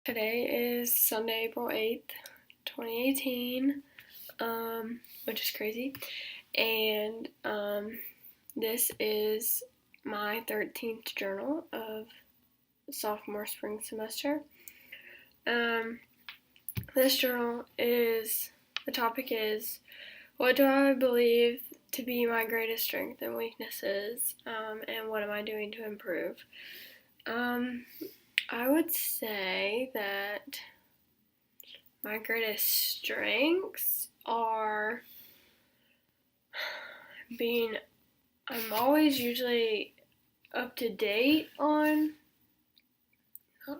Today is Sunday, April 8th, 2018, which is crazy. And this is my 13th journal of sophomore spring semester. This journal the topic is, what do I believe to be my greatest strengths and weaknesses, and what am I doing to improve? I would say that my greatest strengths are I'm always usually up to date not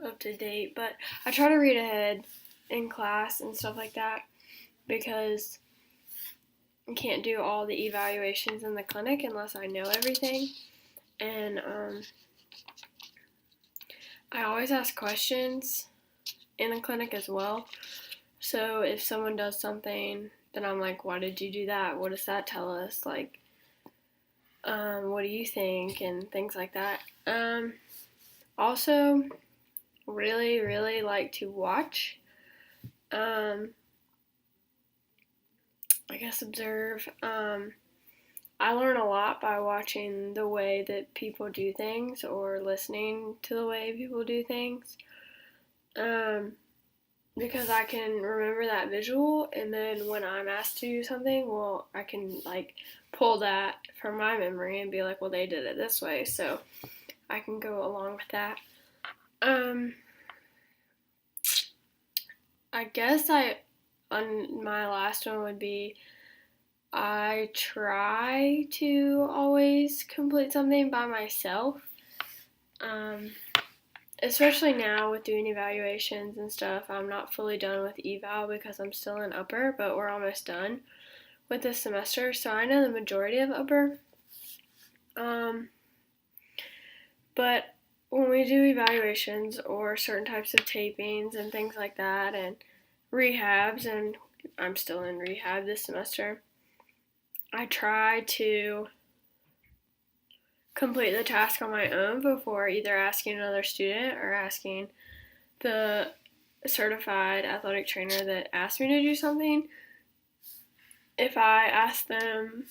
up to date, but I try to read ahead in class and stuff like that because I can't do all the evaluations in the clinic unless I know everything. And I always ask questions in the clinic as well. So if someone does something, then I'm like, why did you do that? What does that tell us? Like, what do you think? And things like that. Also, really, really like to watch. Observe. I learn a lot by watching the way that people do things or listening to the way people do things. Because I can remember that visual, and then when I'm asked to do something, well, I can pull that from my memory and be like, well, they did it this way, so I can go along with that. I guess on my last one would be, I try to always complete something by myself. Especially now with doing evaluations and stuff, I'm not fully done with eval because I'm still in upper, but we're almost done with this semester, so I know the majority of upper. But when we do evaluations or certain types of tapings and things like that and rehabs, and I'm still in rehab this semester, I try to complete the task on my own before either asking another student or asking the certified athletic trainer that asked me to do something. If I ask them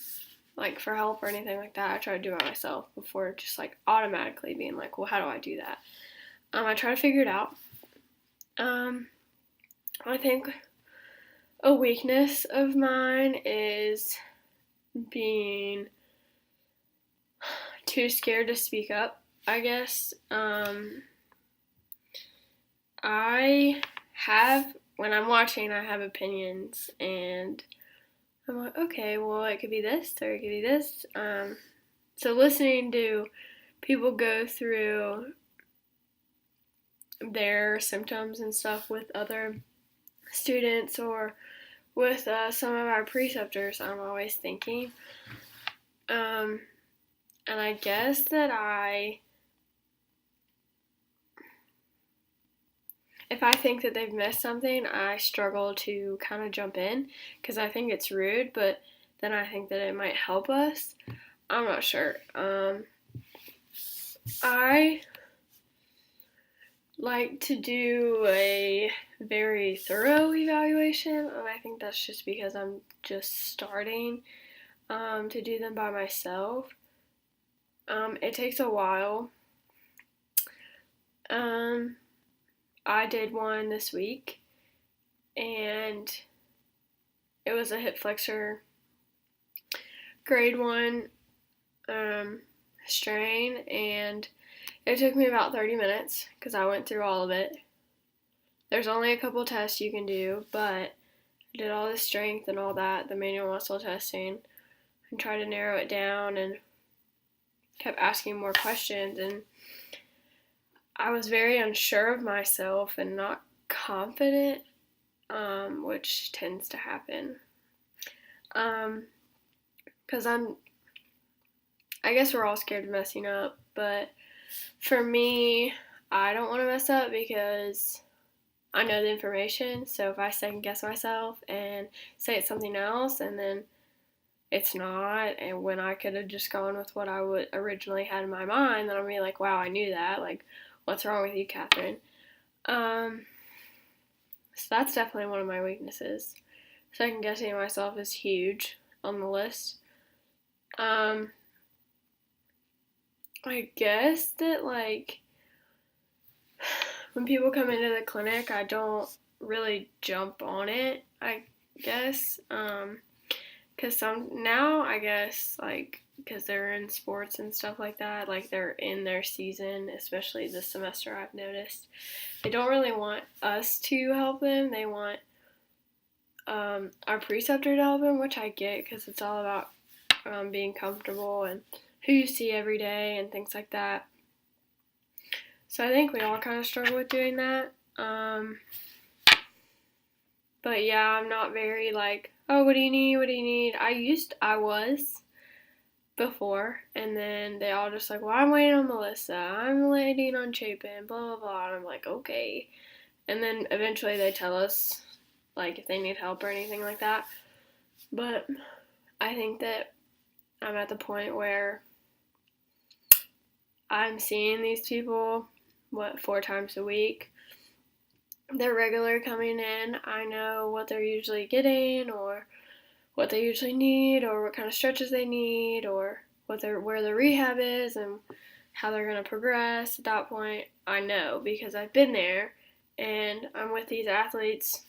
for help or anything like that, I try to do it myself before just automatically being like, well, how do I do that? I try to figure it out. I think a weakness of mine is being too scared to speak up, I guess. When I'm watching, I have opinions, and I'm like, okay, well, it could be this, or it could be this. So listening to people go through their symptoms and stuff with other students or with some of our preceptors, I'm always thinking. And I guess that if I think that they've missed something, I struggle to kind of jump in because I think it's rude, but then I think that it might help us. I'm not sure. I like to do a very thorough evaluation, and I think that's just because I'm just starting to do them by myself. It takes a while. I did one this week, and it was a hip flexor grade 1 strain, and it took me about 30 minutes because I went through all of it. There's only a couple tests you can do, but I did all the strength and all that, the manual muscle testing, and tried to narrow it down and kept asking more questions, and I was very unsure of myself and not confident, which tends to happen. Because I guess we're all scared of messing up, but for me, I don't want to mess up because I know the information, so if I second guess myself and say it's something else and then it's not, and when I could have just gone with what I would originally had in my mind, then I'll be like, wow, I knew that, what's wrong with you, Catherine? that's definitely one of my weaknesses. Second guessing myself is huge on the list. I guess that, like, when people come into the clinic, I don't really jump on it, I guess. Because I guess, like, because they're in sports and stuff like that, like, they're in their season, especially this semester, I've noticed. They don't really want us to help them. They want our preceptor to help them, which I get because it's all about being comfortable and who you see every day and things like that. So I think we all kind of struggle with doing that. But yeah, I'm not very like, oh, what do you need? What do you need? I was before, and then they all just like, well, I'm waiting on Melissa. I'm waiting on Chapin, blah, blah, blah. And I'm like, okay. And then eventually they tell us, like, if they need help or anything like that. But I think that I'm at the point where I'm seeing these people, 4 times a week. They're regular coming in. I know what they're usually getting, or what they usually need, or what kind of stretches they need, or where their rehab is, and how they're going to progress. At that point, I know because I've been there, and I'm with these athletes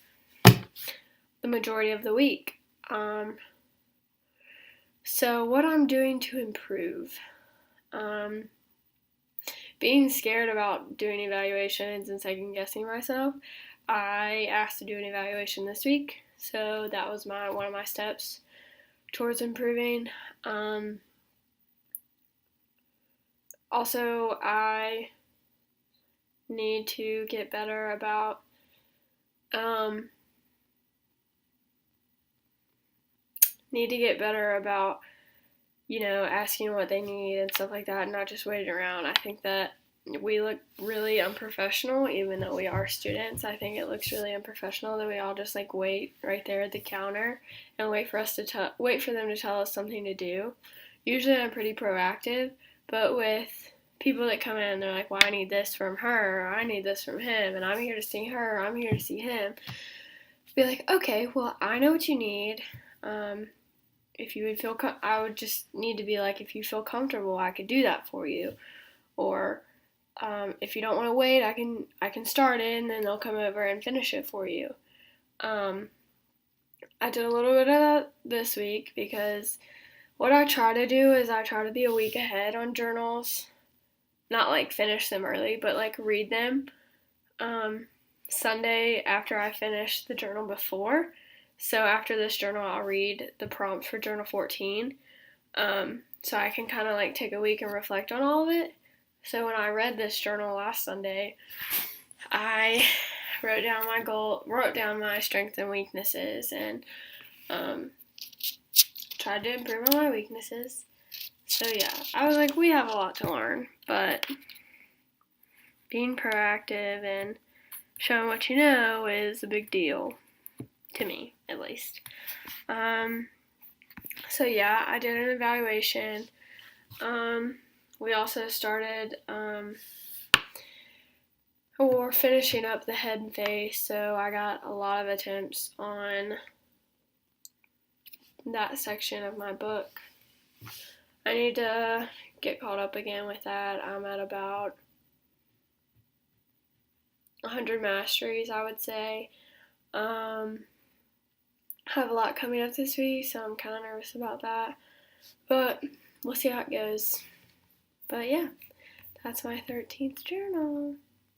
the majority of the week. So what I'm doing to improve, being scared about doing evaluations and second guessing myself, I asked to do an evaluation this week, so that was one of my steps towards improving. Also, I need to get better about asking what they need and stuff like that, and not just waiting around. I think that we look really unprofessional, even though we are students. I think it looks really unprofessional that we all just like wait right there at the counter and wait for them to tell us something to do. Usually I'm pretty proactive, but with people that come in and they're like, well, I need this from her, or I need this from him, and I'm here to see her, or I'm here to see him. Be like, okay, well, I know what you need. If you would I would just need to be like, if you feel comfortable, I could do that for you. Or if you don't want to wait, I can start it, and then they'll come over and finish it for you. I did a little bit of that this week because what I try to do is I try to be a week ahead on journals. Not like finish them early, but like read them Sunday after I finish the journal before. So after this journal, I'll read the prompts for Journal 14. So I can kind of like take a week and reflect on all of it. So when I read this journal last Sunday, I wrote down my strengths and weaknesses, and tried to improve on my weaknesses. So yeah, I was like, we have a lot to learn, but being proactive and showing what you know is a big deal. To me, at least. So yeah, I did an evaluation. We also started, we're finishing up the head and face, so I got a lot of attempts on that section of my book. I need to get caught up again with that. I'm at about 100 masteries, I would say. Have a lot coming up this week, so I'm kind of nervous about that, but we'll see how it goes. But yeah, that's my 13th journal.